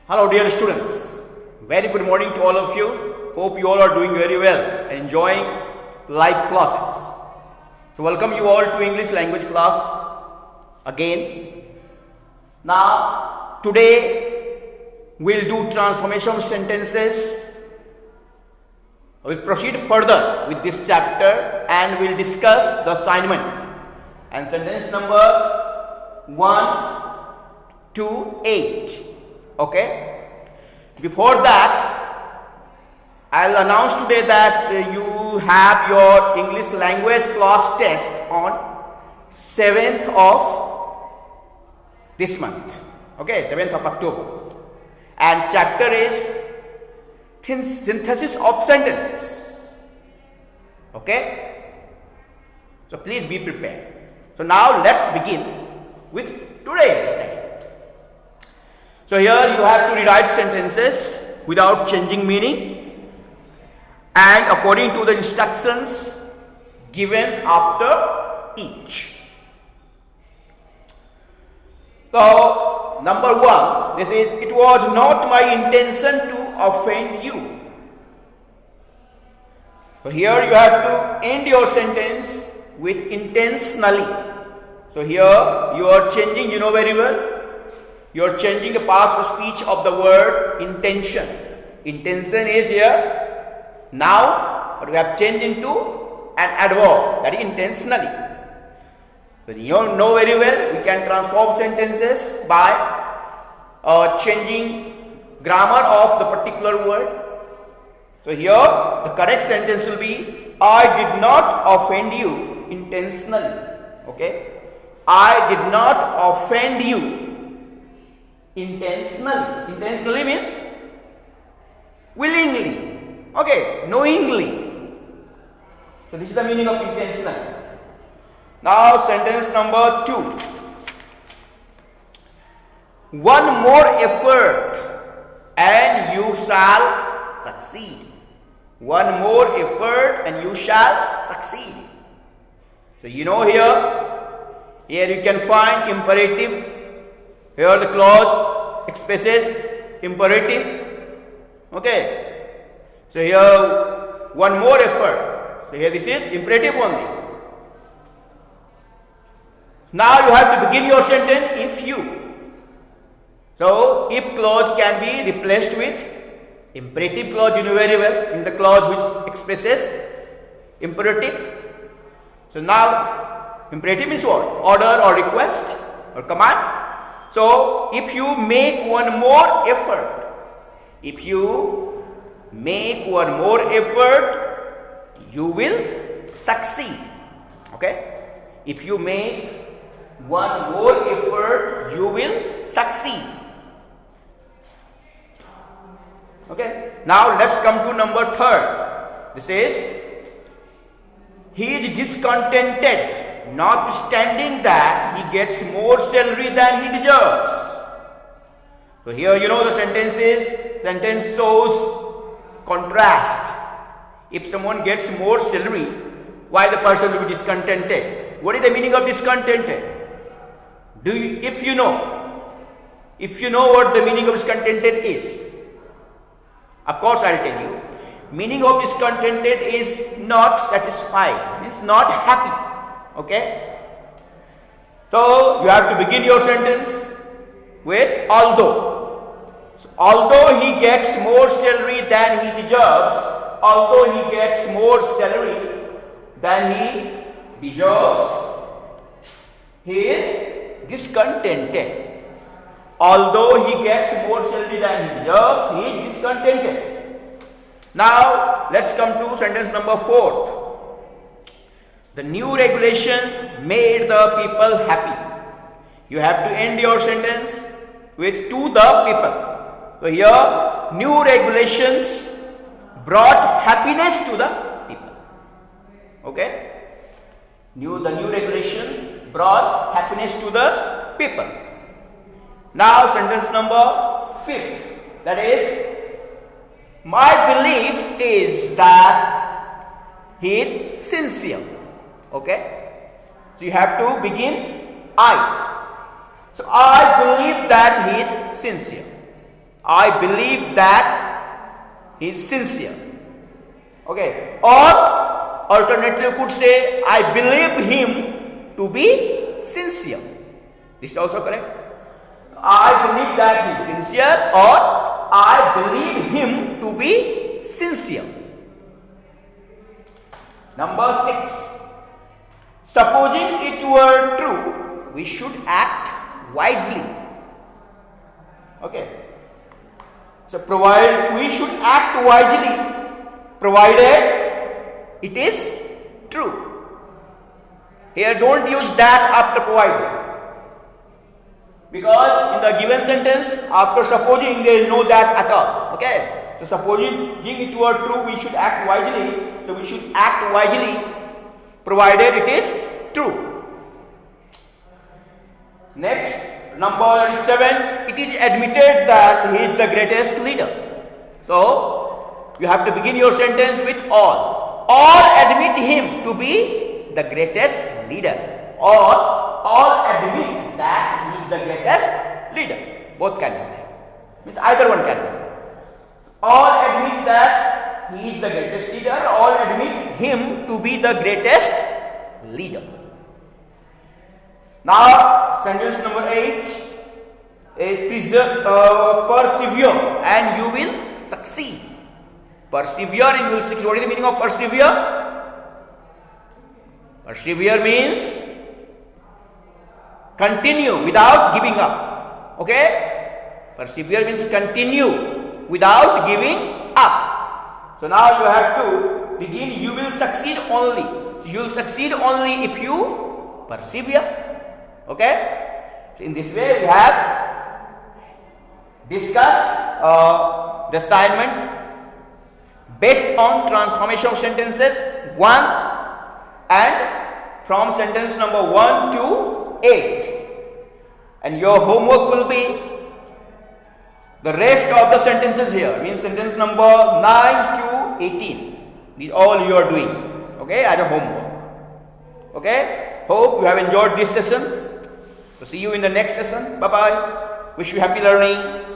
Hello dear students, very good morning to all of you. Hope you all are doing very well and enjoying live classes. So welcome you all to English language class again. Now today we'll do transformation sentences. We'll proceed further with this chapter and we'll discuss the assignment and sentence number 1 to 8. Okay, before that I'll announce today that you have your English language class test on 7th of this month. Okay, 7th of October, and chapter is synthesis of sentences. Okay, so please be prepared. So now let's begin with today's study. So here you have to rewrite sentences without changing meaning and according to the instructions given after each. So number 1, this is, it was not my intention to offend you. So here you have to end your sentence with intentionally. So here you are changing, you know very well, you are changing the past speech of the word intention. Intention is here now, but we have changed into an adverb, that is intentionally. So you know very well, we can transform sentences by changing grammar of the particular word. So here the correct sentence will be, I did not offend you intentionally. Okay, I did not offend you intentionally. Intentionally means willingly, okay, knowingly. So this is the meaning of intentional. Now sentence number 2. One more effort and you shall succeed. One more effort and you shall succeed. So you know here you can find imperative. Here the clause expresses imperative. Okay. So here one more effort. So here this is imperative only. Now you have to begin your sentence if you. So if clause can be replaced with imperative clause, you know very well, in the clause which expresses imperative. So now imperative is what? Order or request or command. So if you make one more effort, if you make one more effort, you will succeed. Okay? If you make one more effort, you will succeed. Okay? Now let's come to number 3. This is, he is discontented notwithstanding that he gets more salary than he deserves. So here you know the sentence shows contrast. If someone gets more salary, why the person will be discontented? What is the meaning of discontented? If you know what the meaning of discontented is, of course I'll tell you. Meaning of discontented is not satisfied, means not happy. Okay, so you have to begin your sentence with although. So, although he gets more salary than he deserves, although he gets more salary than he deserves, he is discontented. Although he gets more salary than he deserves, he is discontented. Now let's come to sentence number 4. The new regulation made the people happy. You have to end your sentence with to the people. So here, new regulations brought happiness to the people. Okay? The new regulation brought happiness to the people. Now sentence number 5. That is, my belief is that he is sincere. Okay, so you have to begin I. So I believe that he is sincere. I believe that he is sincere. Okay. Or alternatively, you could say, I believe him to be sincere. This is also correct. I believe that he is sincere, or I believe him to be sincere. Number 6. Supposing it were true, we should act wisely. Okay. So we should act wisely provided it is true. Here don't use that after provided. Because in the given sentence, after supposing, there is no that at all. Okay. So supposing it were true, we should act wisely. So we should act wisely provided it is true. Next, number 7. It is admitted that he is the greatest leader. So you have to begin your sentence with all. All admit him to be the greatest leader. Or all admit that he is the greatest leader. Both can be said. Means either one can be said. All admit that he is the greatest leader. All admit him to be the greatest leader. Now, sentence number 8 is persevere and you will succeed. Persevere and you will succeed. What is the meaning of persevere? Persevere means continue without giving up. Okay? Persevere means continue without giving up. So now you have to begin, you will succeed only. So you will succeed only if you persevere. Okay? So in this way we have discussed the assignment based on transformation of sentences 1 and from sentence number 1 to 8. And your homework will be the rest of the sentences here, means sentence number 9 to 18. These all you are doing, okay, as a homework. Okay? Hope you have enjoyed this session. So see you in the next session. Bye bye. Wish you happy learning.